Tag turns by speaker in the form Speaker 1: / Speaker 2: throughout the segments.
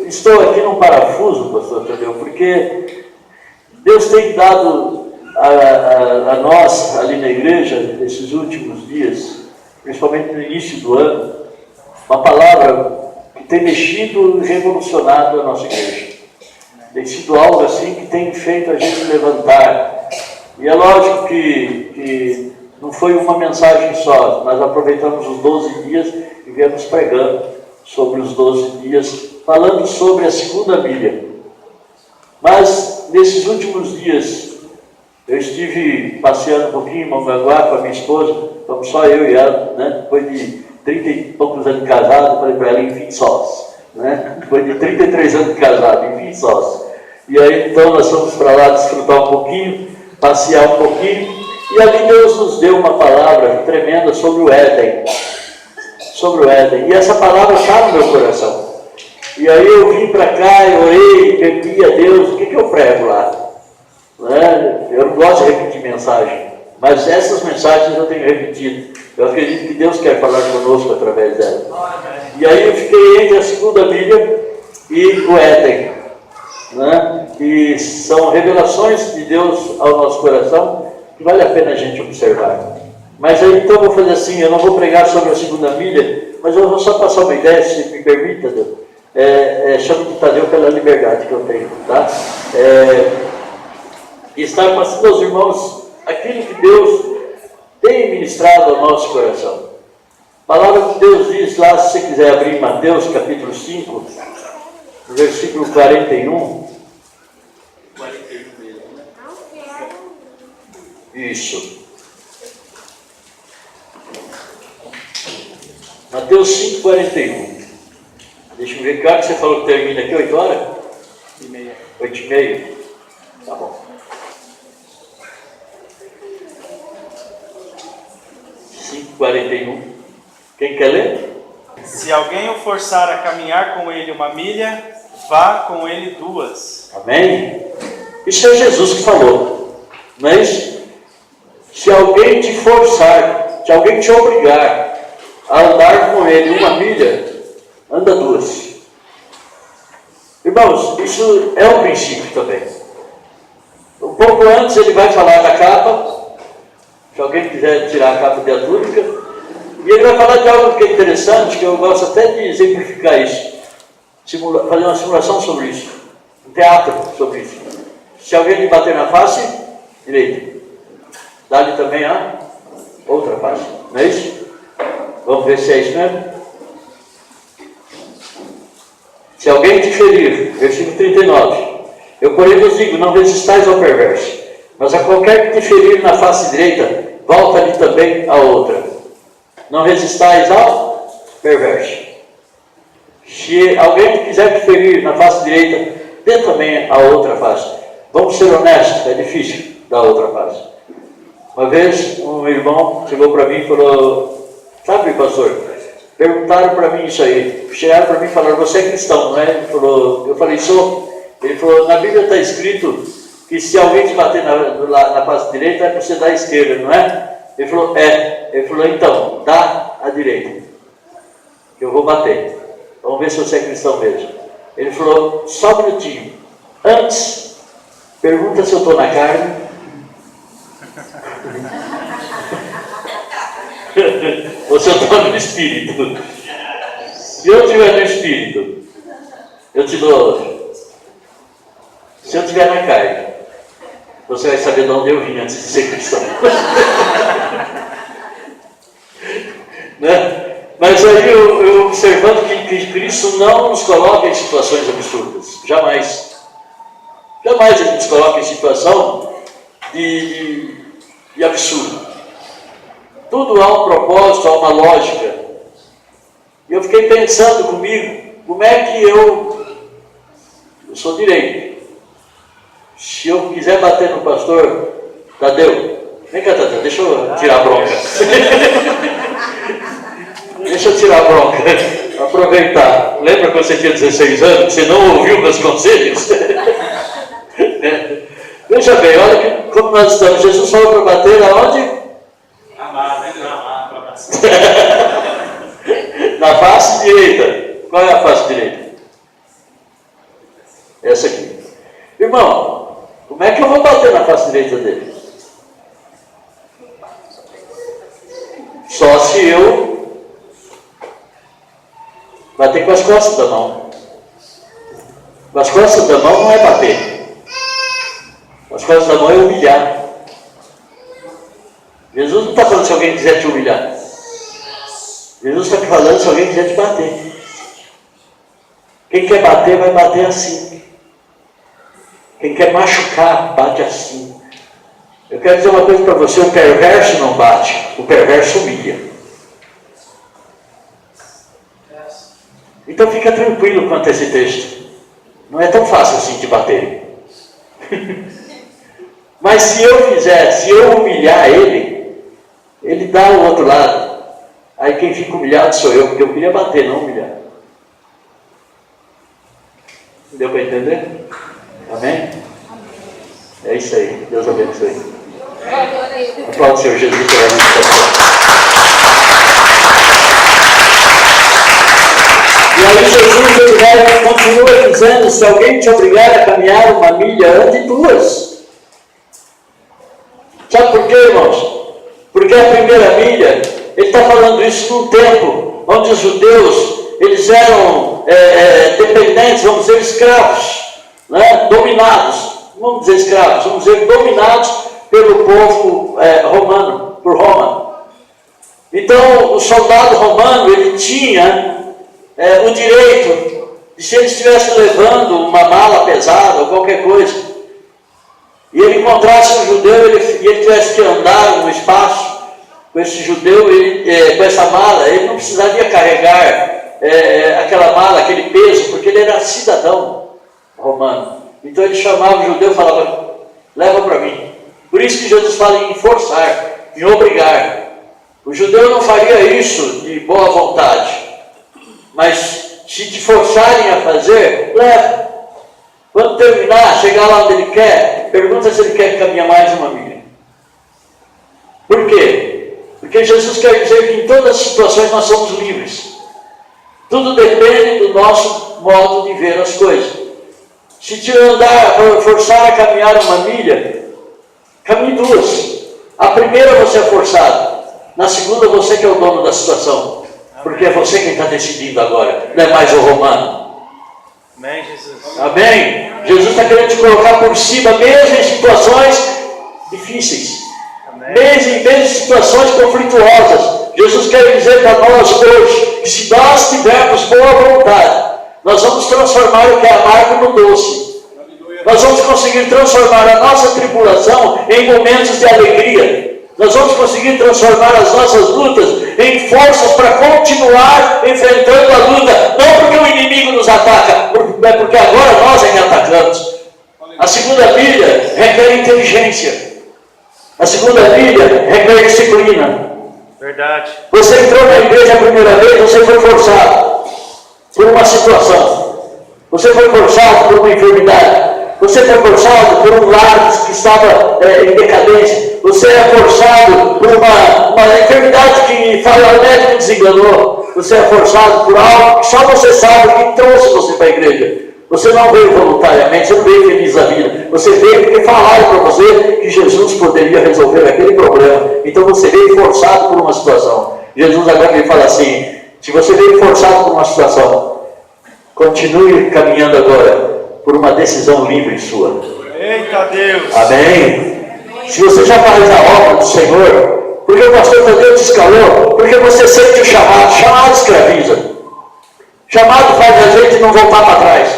Speaker 1: estou aqui num parafuso, pastor Tadeu, porque Deus tem dado a nós, ali na igreja, nesses últimos dias, principalmente no início do ano, uma palavra que tem mexido e revolucionado a nossa igreja. Tem sido algo assim que tem feito a gente levantar. E é lógico que não foi uma mensagem só, nós aproveitamos os 12 dias e viemos pregando sobre os 12 dias, falando sobre a segunda milha. Mas, nesses últimos dias, eu estive passeando um pouquinho em Mongaguá com a minha esposa, estamos só eu e ela, né? Depois de 30 e poucos anos de casado, falei para ela, enfim, sós. Né? Depois de 33 anos de casado, enfim, sós. E aí, então, nós fomos para lá desfrutar um pouquinho, passear um pouquinho, e ali Deus nos deu uma palavra tremenda sobre o Éden. Sobre o Éden. E essa palavra está no meu coração. E aí eu vim para cá, eu orei, pedi a Deus, o que eu prego lá? Né? Eu não gosto de repetir mensagem, mas essas mensagens eu tenho repetido. Eu acredito que Deus quer falar conosco através dela. E aí eu fiquei entre a segunda milha e o Éden, né? Que são revelações de Deus ao nosso coração, que vale a pena a gente observar. Mas aí então eu vou fazer assim, eu não vou pregar sobre a segunda milha, mas eu vou só passar uma ideia, se me permita, Deus. Chamo de Tadeu pela liberdade que eu tenho, tá? E estar passando aos irmãos aquilo que Deus tem ministrado ao nosso coração. A palavra que Deus diz lá, se você quiser abrir em Mateus capítulo 5, no versículo 41. 41 mesmo, né? Isso. Mateus 5, 41. Deixa eu ver, que hora que você falou que termina aqui? 8 horas? 8h30. 8h30? Tá bom. 5:41. Quem quer ler?
Speaker 2: Se alguém o forçar a caminhar com ele 1 milha, vá com ele 2.
Speaker 1: Amém? Isso é Jesus que falou, não é isso? Se alguém te forçar, se alguém te obrigar a andar com ele 1 milha, anda 2. Irmãos, isso é um princípio também. Um pouco antes ele vai falar da capa. Se alguém quiser tirar a capa da túnica, e ele vai falar de algo que é interessante, que eu gosto até de exemplificar isso, fazer uma simulação sobre isso, um teatro sobre isso. Se alguém lhe bater na face direita, dá-lhe também a outra face, não é isso? Vamos ver se é isso mesmo? Se alguém te ferir, versículo 39, eu porém vos digo, não resistais ao perverso, mas a qualquer que te ferir na face direita, volta-lhe também a outra. Não resistais ao perverso. Se alguém quiser te ferir na face direita, dê também a outra face. Vamos ser honestos, é difícil dar a outra face. Uma vez um irmão chegou para mim e falou, sabe, pastor, perguntaram para mim isso aí, chegaram para mim e falaram, você é cristão, não é? Ele falou, eu falei, sou. Ele falou, na Bíblia está escrito que se alguém te bater na face direita, é para você dar a esquerda, não é? Ele falou, é. Ele falou, então, dá a direita, que eu vou bater. Vamos ver se você é cristão mesmo. Ele falou, só um minutinho. Antes, pergunta se eu estou na carne. Ou se eu estou no espírito. Se eu estiver no espírito, eu te dou. Se eu estiver na carne, você vai saber de onde eu vim antes de ser cristão. Né? Mas aí eu observando que Cristo não nos coloca em situações absurdas. Jamais. Jamais Ele nos coloca em situação de absurdo. Tudo há um propósito, há uma lógica. E eu fiquei pensando comigo, como é que eu sou direito. Se eu quiser bater no pastor Tadeu, vem cá, Tadeu, deixa eu tirar a bronca. Deixa eu tirar a bronca, aproveitar. Lembra quando você tinha 16 anos, você não ouviu meus conselhos? Veja bem, olha como nós estamos. Jesus falou para bater aonde?
Speaker 2: Amar, né? Amar.
Speaker 1: Na face direita. Qual é a face direita? Essa aqui. Irmão, como é que eu vou bater na face direita dele? Só se eu bater com as costas da mão. Com as costas da mão não é bater. Com as costas da mão é humilhar. Jesus não está falando se alguém quiser te humilhar. Jesus está te falando se alguém quiser te bater. Quem quer bater, vai bater assim. Quem quer machucar, bate assim. Eu quero dizer uma coisa para você: o perverso não bate, o perverso humilha. Então fica tranquilo quanto a esse texto. Não é tão fácil assim de bater. Mas se eu humilhar ele, ele dá o outro lado. Aí quem fica humilhado sou eu, porque eu queria bater, não humilhar. Deu para entender? Amém? É isso aí. Deus abençoe. Aplaude o Senhor Jesus pela ministração. E aí Jesus continua dizendo: se alguém te obrigar a caminhar 1 milha, ande 2. Sabe por quê, irmãos? Porque a primeira milha, ele está falando isso num tempo onde os judeus, eles eram dependentes, vamos dizer, escravos, né? Dominados, vamos dizer escravos, vamos dizer dominados pelo povo romano, por Roma. Então, o soldado romano, ele tinha o direito de, se ele estivesse levando uma mala pesada ou qualquer coisa, e ele encontrasse um judeu e ele tivesse que andar no espaço com esse judeu, com essa mala, ele não precisaria carregar aquela mala, aquele peso, porque ele era cidadão romano. Então ele chamava o judeu e falava: leva para mim. Por isso que Jesus fala em forçar, em obrigar. O judeu não faria isso de boa vontade, mas se te forçarem a fazer, leva. Quando terminar, chegar lá onde ele quer, pergunta se ele quer caminhar mais 1 milha. Por quê? Porque Jesus quer dizer que em todas as situações nós somos livres. Tudo depende do nosso modo de ver as coisas. Se te forçar a caminhar 1 milha, caminhe 2. A primeira você é forçado, na segunda você que é o dono da situação. Porque é você quem está decidindo agora, não é mais o romano.
Speaker 2: Amém, Jesus.
Speaker 1: Amém? Jesus está querendo te colocar por cima, mesmo em situações difíceis. Mesmo em situações conflituosas. Jesus quer dizer para nós hoje que se nós tivermos boa vontade, nós vamos transformar o que é amargo no doce. Nós vamos conseguir transformar a nossa tribulação em momentos de alegria. Nós vamos conseguir transformar as nossas lutas em forças para continuar enfrentando a luta. Não porque o inimigo nos ataca, mas porque agora nós é que atacamos. A segunda milha requer inteligência. A segunda milha requer disciplina.
Speaker 2: Verdade.
Speaker 1: Você entrou na igreja a primeira vez, você foi forçado por uma situação. Você foi forçado por uma enfermidade. Você foi forçado por um lar que estava em decadência. Você é forçado por uma enfermidade que o médico desenganou. Você é forçado por algo que só você sabe que trouxe você para a igreja. Você não veio voluntariamente, você não veio feliz da vida. Você veio porque falaram para você que Jesus poderia resolver aquele problema. Então você veio forçado por uma situação. Jesus agora me fala assim: se você veio forçado por uma situação, continue caminhando agora por uma decisão livre sua.
Speaker 2: Eita Deus!
Speaker 1: Amém? Se você já faz a obra do Senhor, porque o pastor Tadeu te escalou, porque você sente o chamado. Chamado escraviza. Chamado faz a gente não voltar para trás.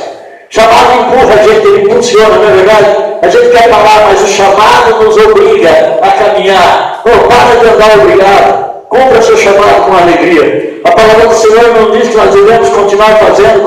Speaker 1: Chamado empurra a gente, ele impulsiona, não é verdade? A gente quer parar, mas o chamado nos obriga a caminhar. Oh, para de andar obrigado. Cumpra seu chamado com alegria. A palavra do Senhor não diz que nós devemos continuar fazendo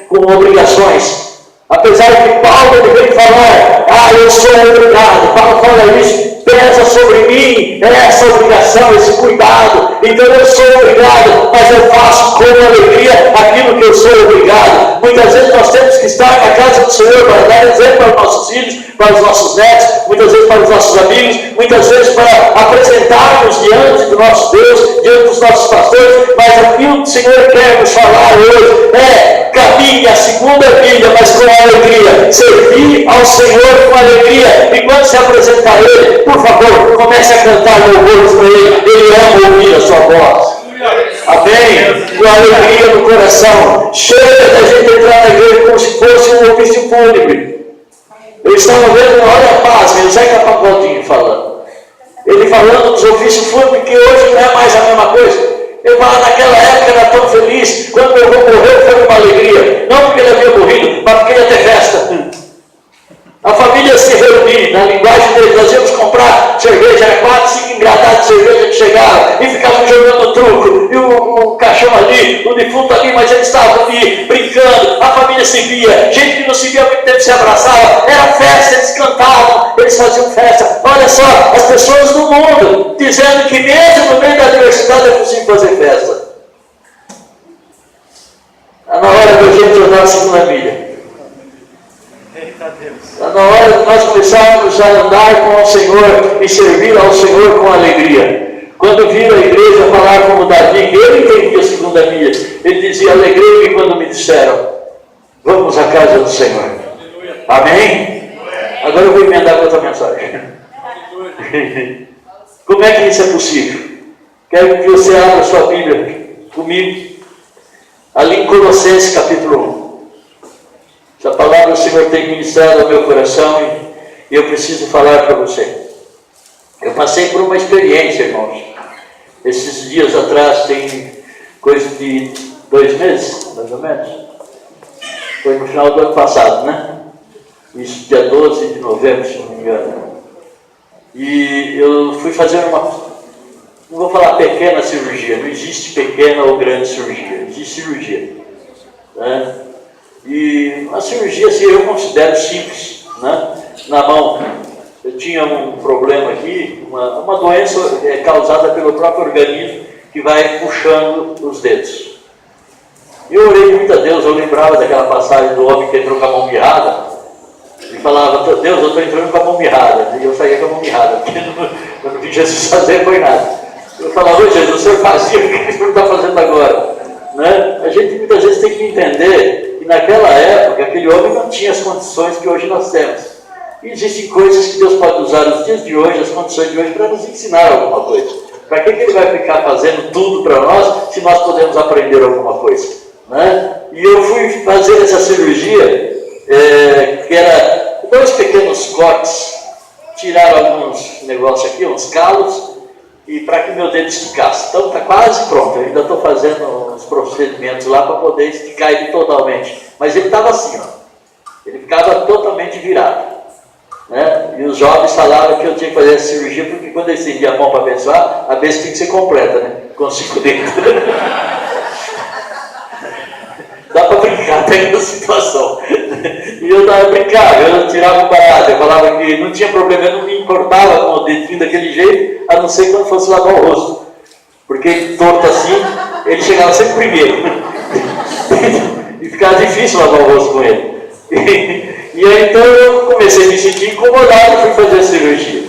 Speaker 1: com obrigações. Apesar de que Paulo vem falar: eu sou obrigado. Paulo fala isso. pesa sobre mim essa obrigação, esse cuidado. Então eu sou obrigado, mas eu faço com alegria aquilo que eu sou obrigado. Muitas vezes nós temos que estar na casa do Senhor para dar exemplo para os nossos filhos, para os nossos netos, muitas vezes para os nossos amigos, muitas vezes para apresentarmos diante do nosso Deus, diante dos nossos pastores, mas aquilo que o Senhor quer nos falar hoje é: caminhe a segunda milha, mas com alegria, servir ao Senhor com alegria, e quando se apresentar a Ele, por favor, comece a cantar louvores para Ele ama ouvir a sua voz. Amém? Com alegria no coração. Chega da gente entrar na igreja como se fosse um ofício fúnebre. Eu estava vendo, olha a paz, o Zeca Pagodinho falando. Ele falando dos ofícios fúnebres, que hoje não é mais a mesma coisa. Ele fala, naquela época era tão feliz, quando meu avô morreu foi uma alegria. Não porque ele havia morrido, mas porque ele ia ter festa. A família se reunia, na linguagem deles, nós íamos comprar cerveja, era 4, 5 engradados de cerveja que chegavam, e ficavam jogando truco, e o caixão ali, o defunto ali, mas eles estavam ali brincando, a família se via, gente que não se via há muito tempo se abraçava, era festa, eles cantavam, eles faziam festa. Olha só, as pessoas do mundo dizendo que mesmo no meio da diversidade é possível fazer festa. Está na hora da gente tornar a segunda milha. Está na hora de nós começarmos a andar com o Senhor e servir ao Senhor com alegria. Quando viram a igreja falar como Davi, ele entendia a segunda milha. Ele dizia: alegrei-me quando me disseram, vamos à casa do Senhor. Amém? Agora eu vou emendar com outra mensagem. Como é que isso é possível? Quero que você abra sua Bíblia comigo, ali em Colossenses capítulo 1. Essa palavra o Senhor tem ministrado ao meu coração e eu preciso falar para você. Eu passei por uma experiência, irmãos. Esses dias atrás, tem coisa de 2 meses, mais ou menos. Foi no final do ano passado, né? Isso, dia 12 de novembro, se não me engano. E eu fui fazer uma, não vou falar pequena cirurgia, não existe pequena ou grande cirurgia, existe cirurgia, né? E uma cirurgia, assim, eu considero simples, né? Na mão. Eu tinha um problema aqui, uma doença causada pelo próprio organismo, que vai puxando os dedos. Eu orei muito a Deus, eu lembrava daquela passagem do homem que entrou com a mão mirrada, e falava: Deus, eu estou entrando com a mão mirrada. E eu saía com a mão mirrada, porque eu não vi Jesus fazer, foi nada. Eu falava: ô Jesus, o Senhor fazia, o que o Senhor está fazendo agora? Né? A gente muitas vezes tem que entender que naquela época, aquele homem não tinha as condições que hoje nós temos. E existem coisas que Deus pode usar nos dias de hoje, as condições de hoje, para nos ensinar alguma coisa. Para que Ele vai ficar fazendo tudo para nós, se nós podemos aprender alguma coisa? Né? E eu fui fazer essa cirurgia, que era 2 pequenos cortes, tiraram alguns negócios aqui, uns calos, e para que meu dedo esticasse. Então está quase pronto, eu ainda estou fazendo uns procedimentos lá para poder esticar ele totalmente. Mas ele estava assim, ó. Ele ficava totalmente virado. Né? E os jovens falavam que eu tinha que fazer essa cirurgia, porque quando eu estendia a mão para abençoar, a bênção tinha que ser completa, né? Com 5 dedos. Dá para brincar até nessa situação. E eu dava brincar, eu tirava o barato, eu falava que não tinha problema, eu não me importava com o dedinho daquele jeito, a não ser quando fosse lavar o rosto. Porque torto assim, ele chegava sempre primeiro. E ficava difícil lavar o rosto com ele. E aí então eu comecei a me sentir incomodado e fui fazer a cirurgia.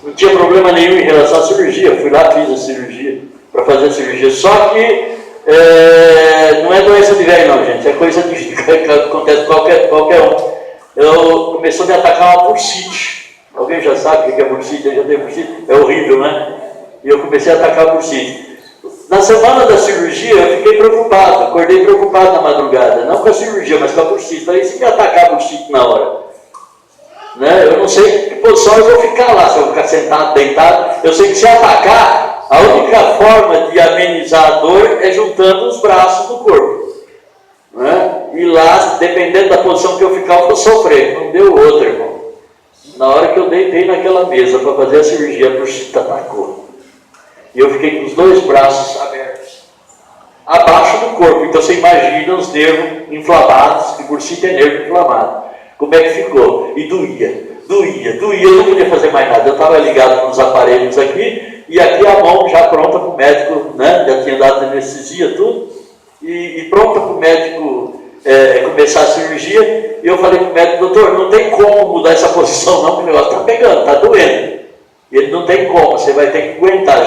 Speaker 1: Não tinha problema nenhum em relação à cirurgia, fui lá, fiz a cirurgia, para fazer a cirurgia. Só que não é doença de velho não, gente, é coisa que acontece com qualquer um. Começou a me atacar uma bursite. Alguém já sabe o que é bursite? Eu já tenho bursite? É horrível, né? E eu comecei a atacar a bursite. Na semana da cirurgia eu fiquei preocupado, acordei preocupado na madrugada, não com a cirurgia, mas com a bursite. Falei: se me atacar a bursite na hora, né? Eu não sei que posição eu vou ficar lá, se eu vou ficar sentado, deitado. Eu sei que se atacar, a única forma de amenizar a dor é juntando os braços do corpo, né? E lá, dependendo da posição que eu ficar, eu vou sofrer. Não deu outra, irmão. Na hora que eu deitei naquela mesa para fazer a cirurgia, a bursite atacou. E eu fiquei com os 2 braços abertos, abaixo do corpo. Então você imagina os nervos inflamados, que bursite é nervo inflamado. Como é que ficou? E doía. Doía, eu não podia fazer mais nada. Eu estava ligado nos aparelhos aqui, e aqui a mão já pronta para o médico, né? Já tinha dado anestesia, tudo, e pronta para o médico começar a cirurgia. E eu falei para o médico: doutor, não tem como mudar essa posição não, porque o negócio está pegando, está doendo. E ele: não tem como, você vai ter que aguentar,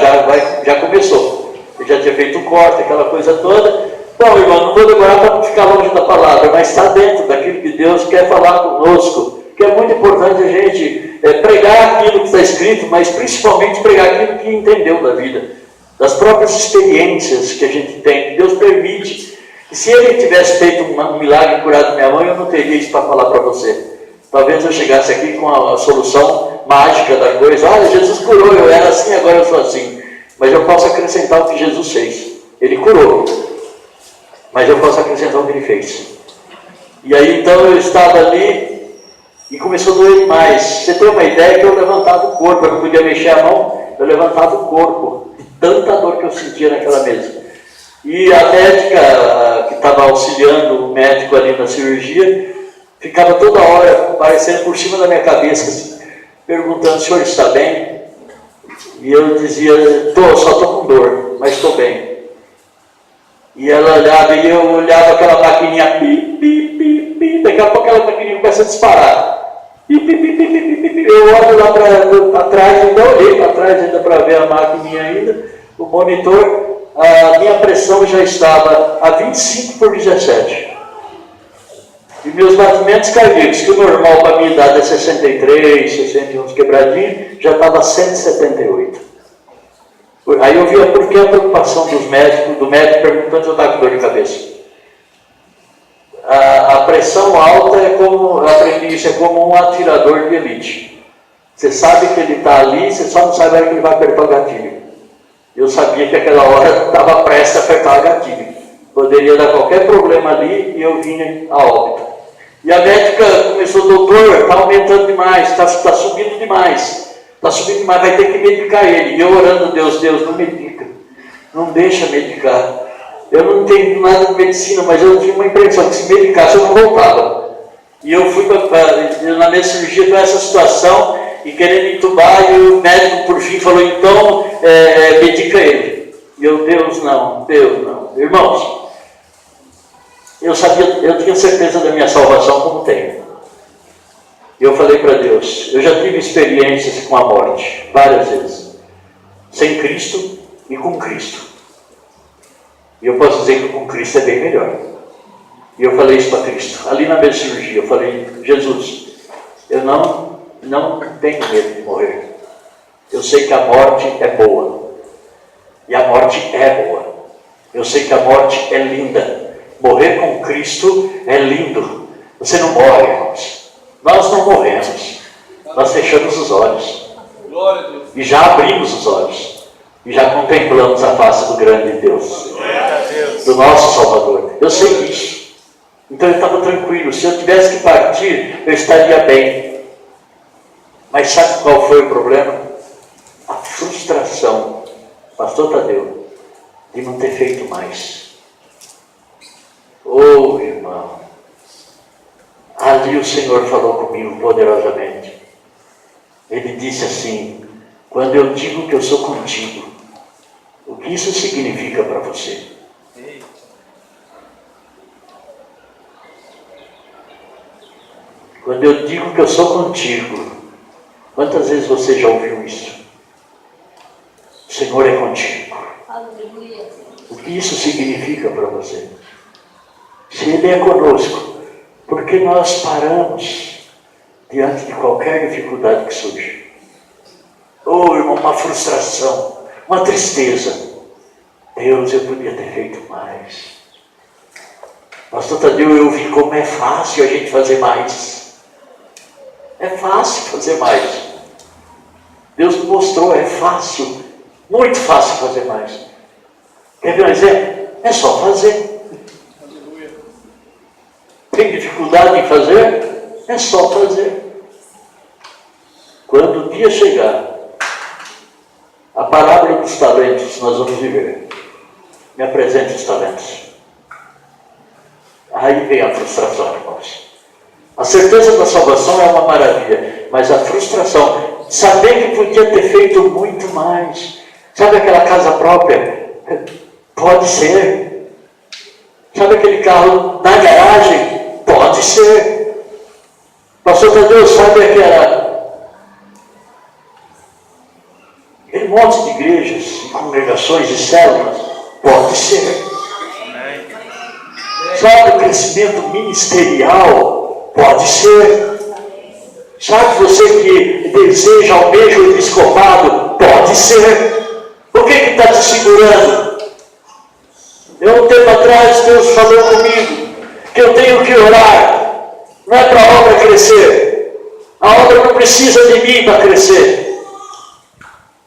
Speaker 1: já começou. Eu já tinha feito o corte, aquela coisa toda. Bom, irmão, não vou demorar para não ficar longe da palavra, mas está dentro daquilo que Deus quer falar conosco, que é muito importante a gente pregar aquilo que está escrito, mas principalmente pregar aquilo que entendeu da vida, das próprias experiências que a gente tem, que Deus permite. E se Ele tivesse feito um milagre curado minha mãe, eu não teria isso para falar para você. Talvez eu chegasse aqui com a solução mágica da coisa: olha, Jesus curou, eu era assim, agora eu sou assim. Mas eu posso acrescentar o que Jesus fez. Ele curou, mas eu posso acrescentar o que Ele fez. E aí então eu estava ali e começou a doer demais. Você tem uma ideia que eu levantava o corpo, eu não podia mexer a mão, eu levantava o corpo, de tanta dor que eu sentia naquela mesa. E a médica que estava auxiliando o médico ali na cirurgia, ficava toda hora aparecendo por cima da minha cabeça, assim, perguntando: o senhor está bem? E eu dizia: só estou com dor, mas estou bem. E ela olhava, e eu olhava aquela maquininha, pi, pi, pi, pi, daqui a pouco aquela maquininha começa a disparar. Pi, pi, pi, pi, pi, pi, pi. Eu olho lá para trás, ainda olhei para trás ainda para ver a maquininha ainda, o monitor. A minha pressão já estava a 25/17. E meus batimentos cardíacos, que o normal para a minha idade é 63, 61 quebradinhos, já estava 178. Aí eu via por que a preocupação do médico perguntando se eu estava com dor de cabeça. A pressão alta é como, eu aprendi isso, é como um atirador de elite. Você sabe que ele está ali, você só não sabe a hora que ele vai apertar o gatilho. Eu sabia que aquela hora estava prestes a apertar o gatilho. Poderia dar qualquer problema ali e eu vinha a óbito. E a médica começou: doutor, está aumentando demais, está subindo demais. Está subindo demais, vai ter que medicar ele. E eu orando: Deus, não medica. Não deixa medicar. Eu não entendo nada de medicina, mas eu tinha uma impressão que se medicasse eu não voltava. E eu fui na minha cirurgia com essa situação, e querendo entubar, e o médico por fim falou: então, medica ele. E eu: Deus não. Irmãos, eu tinha certeza da minha salvação, como tenho. E eu falei para Deus: eu já tive experiências com a morte, várias vezes, sem Cristo e com Cristo. E eu posso dizer que com Cristo é bem melhor. E eu falei isso para Cristo, ali na minha cirurgia. Eu falei: Jesus, eu não tenho medo de morrer. Eu sei que a morte é boa. E a morte é boa. Eu sei que a morte é linda. Morrer com Cristo é lindo. Você não morre, irmãos. Nós não morremos. Nós fechamos os olhos. E já abrimos os olhos. E já contemplamos a face do grande Deus. Do nosso Salvador. Eu sei disso. Então eu estava tranquilo. Se eu tivesse que partir, eu estaria bem. Mas sabe qual foi o problema? A frustração, pastor Tadeu, de não ter feito mais. Oh, irmão, ali o Senhor falou comigo poderosamente. Ele disse assim: quando eu digo que eu sou contigo, o que isso significa para você? Quando eu digo que eu sou contigo, quantas vezes você já ouviu isso? O Senhor é contigo. Aleluia. O que isso significa para você? Se Ele é conosco, por que nós paramos diante de qualquer dificuldade que surge? Oh, irmão, uma frustração, uma tristeza. Deus, eu podia ter feito mais. Pastor Tadeu, eu vi como é fácil a gente fazer mais. É fácil fazer mais. Deus me mostrou, é fácil, muito fácil fazer mais. Quer ver um exemplo? É só fazer. Tem dificuldade em fazer? É só fazer. Quando o dia chegar, a parábola dos talentos nós vamos viver. Me apresente os talentos. Aí vem a frustração, irmãos. A certeza da salvação é uma maravilha, mas a frustração, saber que podia ter feito muito mais. Sabe aquela casa própria? Pode ser. Sabe aquele carro na garagem? Pode ser. Pastor Tadeu, sabe aquele monte de igrejas, congregações e células? Pode ser. Sabe o crescimento ministerial? Pode ser. Sabe você que deseja, almeja o episcopado? Pode ser. O que está te segurando? Um tempo atrás Deus falou comigo que eu tenho que orar. Não é para a obra crescer. A obra não precisa de mim para crescer.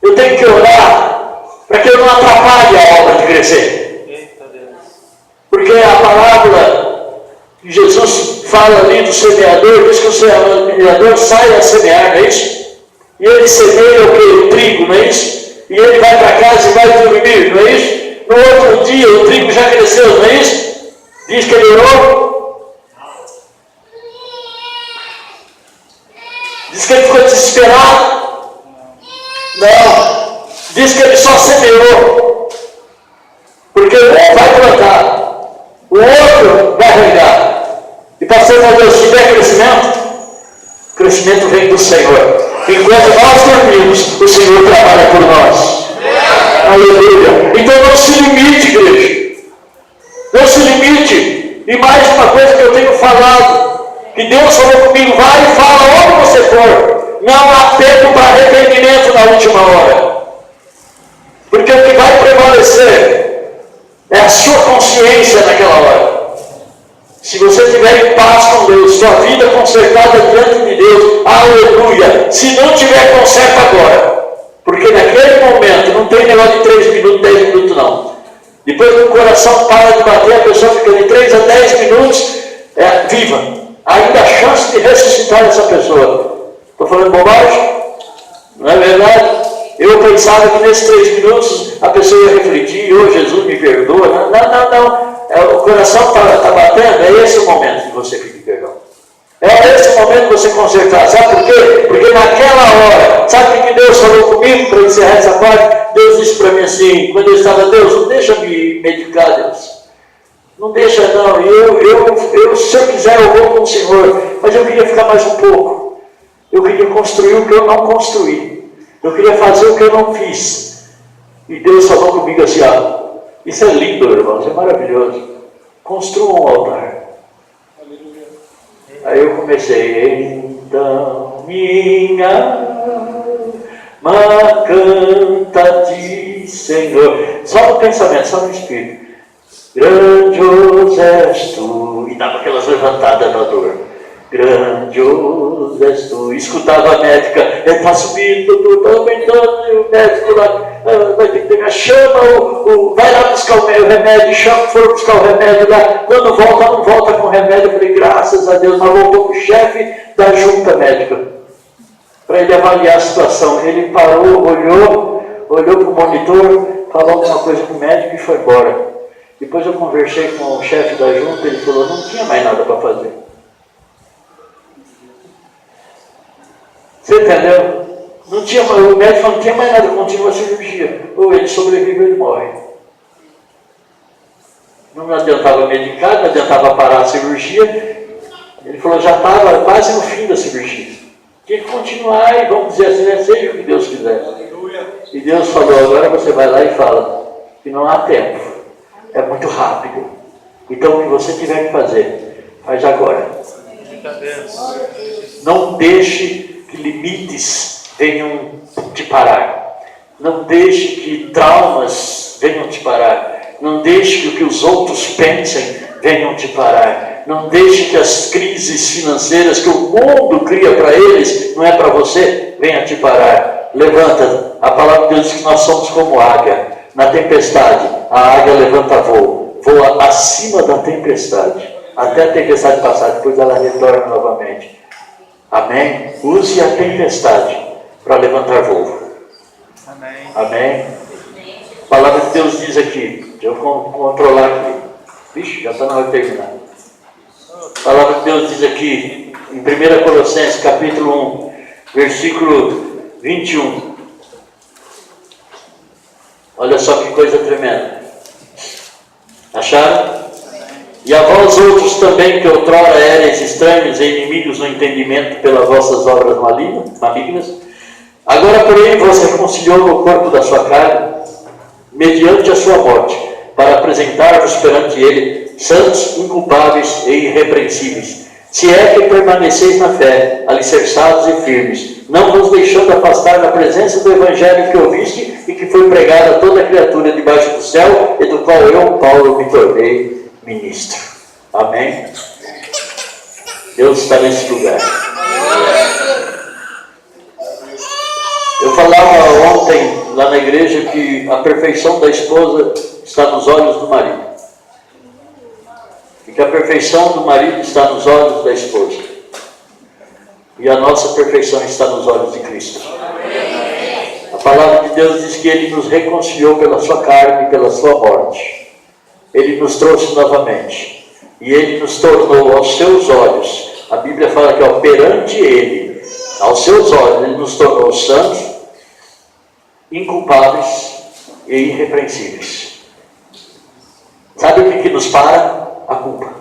Speaker 1: Eu tenho que orar para que eu não atrapalhe a obra de crescer. Porque a parábola que Jesus fala ali do semeador, diz que o semeador sai a semear, não é isso? E ele semeia o que? O trigo, não é isso? E ele vai para casa e vai dormir, não é isso? No outro dia o trigo já cresceu, não é isso? Diz que ele orou. Diz que ele ficou desesperado. Não. Diz que ele só semeou. Porque um vai plantar, o outro vai regar. E pastor Deus, se tiver crescimento, o crescimento vem do Senhor. Enquanto nós dormimos, o Senhor trabalha por nós. Aleluia. Então não se limite, igreja. Não se limite. E mais uma coisa que eu tenho falado, que Deus falou comigo, vai e fala onde você for. Não há tempo para arrependimento na última hora. Porque o que vai prevalecer é a sua consciência naquela hora. Se você estiver em paz com Deus, sua vida consertada diante de Deus, aleluia. Se não tiver, conserta agora. Porque naquele momento, não tem negócio de 3 minutos, 10 minutos não. Depois que o coração para de bater, a pessoa fica de 3 a 10 minutos viva. Ainda há chance de ressuscitar essa pessoa. Estou falando bobagem? Não é verdade? Eu pensava que nesses 3 minutos a pessoa ia refletir, Jesus me perdoa. Não. O coração está batendo, é esse o momento que você pedir perdão. É esse o momento de você consertar. Sabe por quê? Porque naquela hora, sabe o que Deus falou comigo para encerrar essa parte? Deus disse para mim assim, quando eu estava, Deus, não deixa me medicar, Deus. Não deixa não. Se eu quiser eu vou com o Senhor. Mas eu queria ficar mais um pouco. Eu queria construir o que eu não construí. Eu queria fazer o que eu não fiz. E Deus falou comigo assim, isso é lindo, irmãos, é maravilhoso. Construa um altar. Aí eu comecei, então minha alma canta-te, Senhor. Só no pensamento, só no espírito. Grandioso és tu. E dava aquelas levantadas na dor. Grandioso és tu. Escutava a médica, está subindo, está aumentando, e o médico lá vai ter que pegar, chama, vai lá buscar o remédio, chama, for buscar o remédio lá. Quando volta, não volta com o remédio. Eu falei, graças a Deus, mas voltou com o chefe da junta médica para ele avaliar a situação. Ele parou, olhou para o monitor, falou alguma coisa com o médico e foi embora. Depois eu conversei com o chefe da junta, ele falou, não tinha mais nada para fazer. Você entendeu? Não tinha, o médico falou, não tinha mais nada, continua a cirurgia. Ou ele sobrevive ou ele morre. Não adiantava medicar, não adiantava parar a cirurgia. Ele falou, já estava quase no fim da cirurgia. Tinha que continuar e vamos dizer assim, seja o que Deus quiser. E Deus falou, agora você vai lá e fala que não há tempo. É muito rápido. Então o que você tiver que fazer, faz agora. Não deixe que limites venham te parar. Não deixe que traumas venham te parar. Não deixe que o que os outros pensem venham te parar. Não deixe que as crises financeiras que o mundo cria para eles, não é para você, venha te parar. Levanta. A palavra de Deus diz que nós somos como águia. Na tempestade, a águia levanta voo. Voa acima da tempestade. Até a tempestade passar, depois ela retorna novamente. Amém? Use a tempestade para levantar voo.
Speaker 2: Amém.
Speaker 1: Amém? A palavra de Deus diz aqui, deixa eu controlar aqui. Vixe, já está na hora de terminar. A palavra de Deus diz aqui, em 1 Colossenses capítulo 1, versículo 21. Olha só que coisa tremenda. Acharam? E a vós outros também, que outrora erais estranhos e inimigos no entendimento pelas vossas obras malignas, agora, porém, vos reconciliou no corpo da sua carne, mediante a sua morte, para apresentar-vos perante ele, santos, inculpáveis e irrepreensíveis, se é que permaneceis na fé, alicerçados e firmes, não vos deixando afastar da presença do Evangelho que ouviste e que foi pregado a toda criatura debaixo do céu, e do qual eu, Paulo, me tornei ministro. Amém? Deus está nesse lugar. Eu falava ontem lá na igreja que a perfeição da esposa está nos olhos do marido. E que a perfeição do marido está nos olhos da esposa. E a nossa perfeição está nos olhos de Cristo. A palavra de Deus diz que Ele nos reconciliou pela sua carne e pela sua morte. Ele nos trouxe novamente. E Ele nos tornou aos seus olhos. A Bíblia fala que perante Ele, aos seus olhos, Ele nos tornou santos, inculpáveis e irrepreensíveis. Sabe o que nos para? A culpa.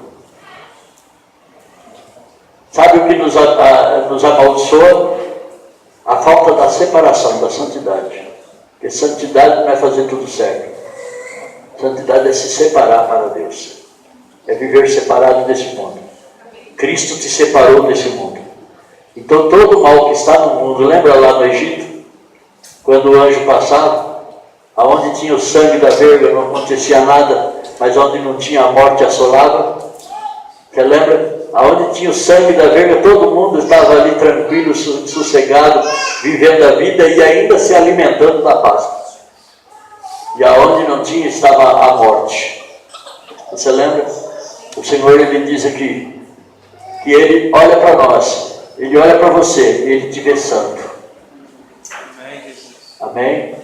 Speaker 1: Sabe o que nos amaldiçoa? A falta da separação, da santidade. Porque santidade não é fazer tudo certo. Santidade é se separar para Deus. É viver separado desse mundo. Cristo te separou desse mundo. Então todo o mal que está no mundo, lembra lá no Egito? Quando o anjo passava, aonde tinha o sangue da verga não acontecia nada, mas onde não tinha a morte assolava. Você lembra? Aonde tinha o sangue da verga, todo mundo estava ali tranquilo, sossegado, vivendo a vida e ainda se alimentando da Páscoa. E aonde não tinha estava a morte. Você lembra? O Senhor, Ele diz aqui que Ele olha para nós, Ele olha para você e Ele te vê santo. Amém?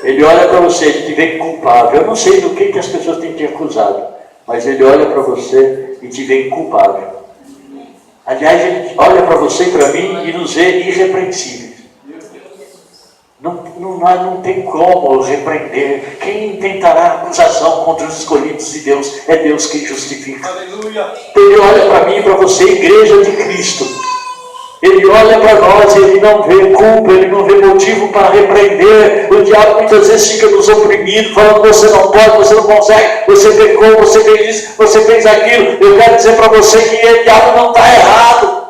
Speaker 1: Ele olha para você, Ele te vê culpável. Eu não sei do que as pessoas têm te acusado, mas Ele olha para você e te vê culpável. Aliás, Ele olha para você e para mim e nos vê irrepreensíveis. Não tem como repreender. Quem tentará acusação contra os escolhidos de Deus? É Deus quem justifica. Aleluia. Ele olha para mim e para você, igreja de Cristo. Ele olha para nós, Ele não vê culpa, Ele não vê motivo para repreender. O diabo muitas vezes fica nos oprimindo, falando: você não pode, você não consegue, você pecou, você fez isso, você fez aquilo. Eu quero dizer para você que o diabo não está errado.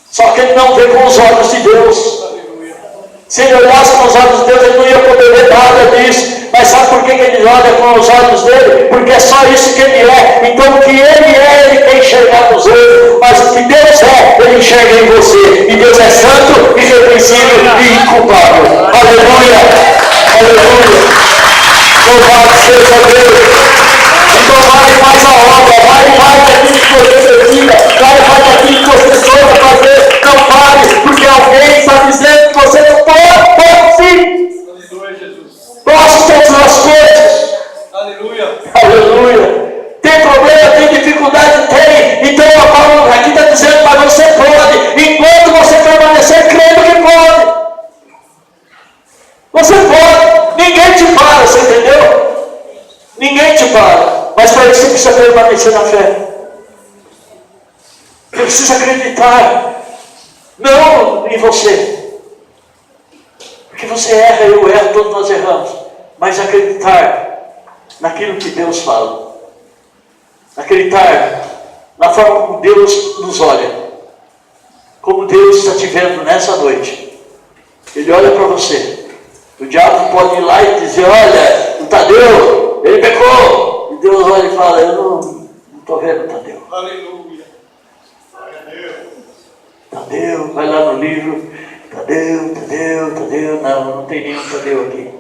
Speaker 1: Só que ele não vê com os olhos de Deus. Se ele olhasse com os olhos de Deus, ele não ia poder ver nada disso. Mas sabe por que ele olha com os olhos dele? Porque é só isso que ele é. Então o que ele é, ele quer enxergar nos outros. Mas o que Deus é, ele enxerga em você. E Deus é santo, irrepreensível e inculpável. Aleluia! Aleluia! Louvado seja Deus! Então vale mais a obra, vale mais aquilo que você precisa, vale mais aquilo que você sonha fazer. Não vale, porque alguém está dizendo que você não pode sim. Aleluia, Jesus. Posso todas as coisas. Aleluia. Aleluia. Tem problema, tem dificuldade? Tem. Então a palavra aqui está dizendo: mas você pode, enquanto você permanecer crendo que pode. Você pode, ninguém te para, você entendeu? Ninguém te para. Mas para isso você precisa permanecer na fé. Você precisa acreditar. Não em você. Porque você erra, eu erro, todos nós erramos. Mas acreditar naquilo que Deus fala. Acreditar na forma como Deus nos olha. Como Deus está te vendo nessa noite. Ele olha para você. O diabo pode ir lá e dizer: olha, o Tadeu, ele pecou. E Deus olha e fala: eu não estou vendo o Tadeu. Aleluia. Tadeu, vai lá no livro. Tadeu. Não tem nenhum Tadeu aqui.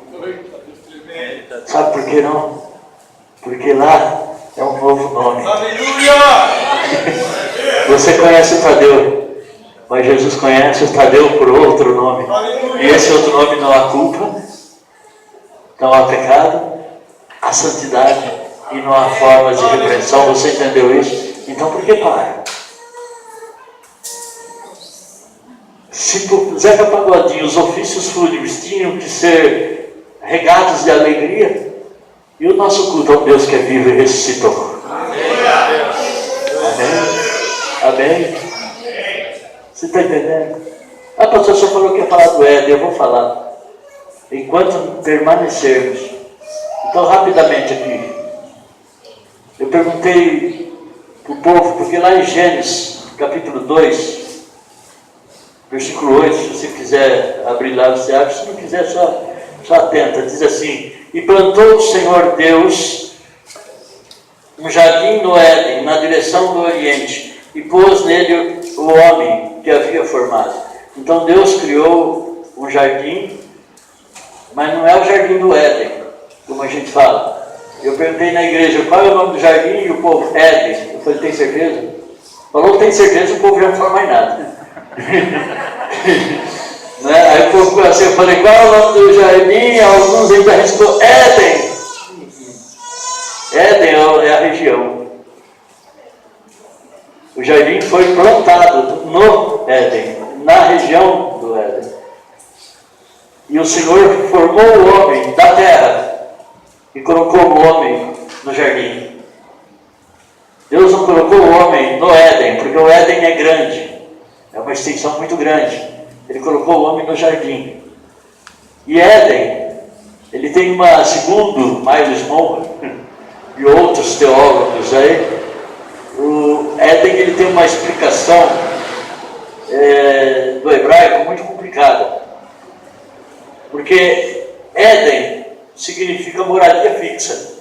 Speaker 1: Sabe por que não? Porque lá é um novo nome. Aleluia! Você conhece o Tadeu, mas Jesus conhece o Tadeu por outro nome. Aleluia. E esse outro nome não há culpa, não há pecado, há santidade e não há formas de repreensão. Você entendeu isso? Então por que para? Se por Zeca Pagodinho os ofícios fúnebres tinham que ser regados de alegria, e o nosso culto ao Deus que é vivo e ressuscitou. Amém? Amém? Você está entendendo? A pastora só falou que ia falar do Éden, eu vou falar. Enquanto permanecermos. Então, rapidamente aqui. Eu perguntei para o povo, porque lá em Gênesis, capítulo 2, versículo 8, se você quiser abrir lá, você abre. Se não quiser, só atenta. Diz assim: e plantou o Senhor Deus um jardim no Éden, na direção do Oriente, e pôs nele o homem que havia formado. Então Deus criou um jardim, mas não é o jardim do Éden, como a gente fala. Eu perguntei na igreja qual é o nome do jardim, e o povo, Éden. Eu falei, tem certeza? Falou, tem certeza, o povo já não fala mais nada. Né? Aí o povo assim, eu falei, qual é o nome do jardim? Alguns ainda respondem, Éden. Éden é a região. O jardim foi plantado no Éden, na região do Éden. E o Senhor formou o homem da terra e colocou o homem no jardim. Deus não colocou o homem no Éden, porque o Éden é grande, é uma extensão muito grande. Ele colocou o homem no jardim. E Éden, ele tem uma, segundo Miles Monroe e outros teólogos aí, o Éden ele tem uma explicação do hebraico muito complicada. Porque Éden significa moradia fixa.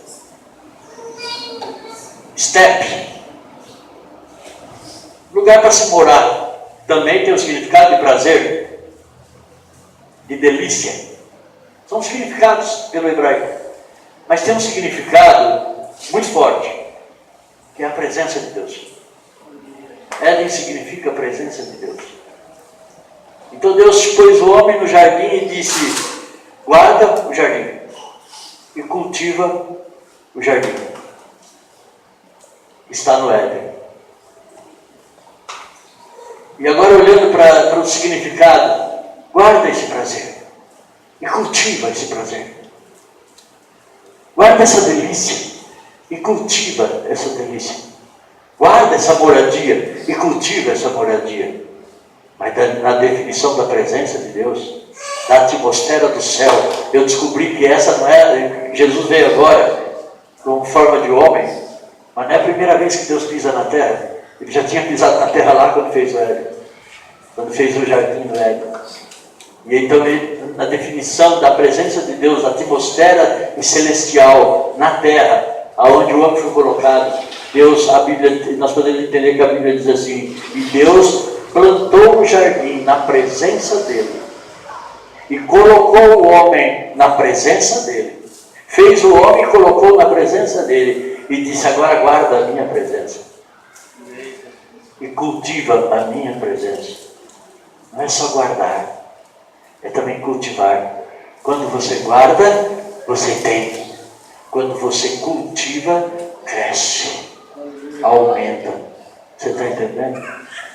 Speaker 1: Steppe, lugar para se morar. Também tem o significado de prazer, de delícia. São significados pelo hebraico. Mas tem um significado muito forte, que é a presença de Deus. Éden significa a presença de Deus. Então Deus pôs o homem no jardim e disse: guarda o jardim e cultiva o jardim. Está no Éden. E agora, olhando para o significado, guarda esse prazer e cultiva esse prazer. Guarda essa delícia e cultiva essa delícia. Guarda essa moradia e cultiva essa moradia. Mas na definição da presença de Deus, da atmosfera do céu, eu descobri que essa não é... Jesus veio agora com forma de homem, mas não é a primeira vez que Deus pisa na terra. Ele já tinha pisado na terra lá quando fez o Éden, quando fez o jardim do Éden. E então, na definição da presença de Deus, da atmosfera celestial na terra, aonde o homem foi colocado, Deus, a Bíblia, nós podemos entender que a Bíblia diz assim: e Deus plantou um jardim na presença dele, e colocou o homem na presença dele, fez o homem e colocou na presença dele, e disse: agora guarda a minha presença, e cultiva a minha presença. Não é só guardar, é também cultivar. Quando você guarda, você tem. Quando você cultiva, cresce, aumenta. Você está entendendo?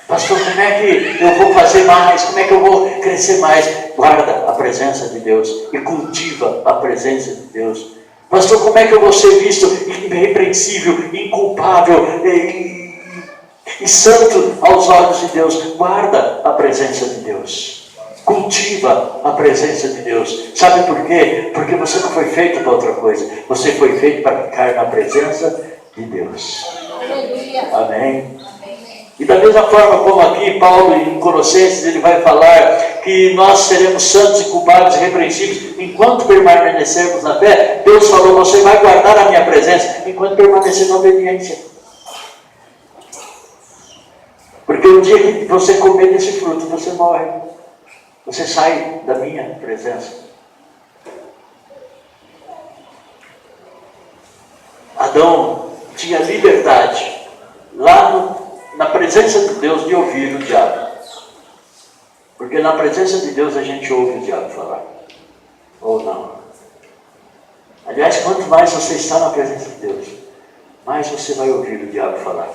Speaker 1: Pastor, como é que eu vou fazer mais? Como é que eu vou crescer mais? Guarda a presença de Deus e cultiva a presença de Deus. Pastor, como é que eu vou ser visto irrepreensível, inculpável e santo aos olhos de Deus? Guarda a presença de Deus. Cultiva a presença de Deus. Sabe por quê? Porque você não foi feito para outra coisa. Você foi feito para ficar na presença de Deus. Amém? E da mesma forma como aqui Paulo em Colossenses ele vai falar que nós seremos santos e culpados e irrepreensíveis enquanto permanecermos na fé. Deus falou: você vai guardar a minha presença enquanto permanecer na obediência. Porque o dia que você comer desse fruto, você morre. Você sai da minha presença. Adão tinha liberdade lá na presença de Deus de ouvir o diabo. Porque na presença de Deus a gente ouve o diabo falar. Ou não. Aliás, quanto mais você está na presença de Deus, mais você vai ouvir o diabo falar.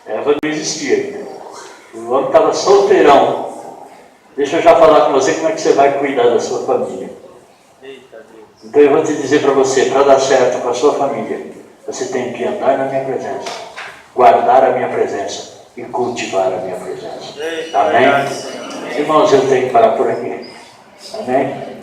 Speaker 1: Eva não existia ainda. O homem estava solteirão. Deixa eu já falar com você como é que você vai cuidar da sua família.
Speaker 2: Eita Deus.
Speaker 1: Então eu vou te dizer para você, para dar certo com a sua família, você tem que andar na minha presença, guardar a minha presença e cultivar a minha presença.
Speaker 2: Eita,
Speaker 1: Amém?
Speaker 2: verdade, Senhor.
Speaker 1: Irmãos, eu tenho que parar por aqui. Amém?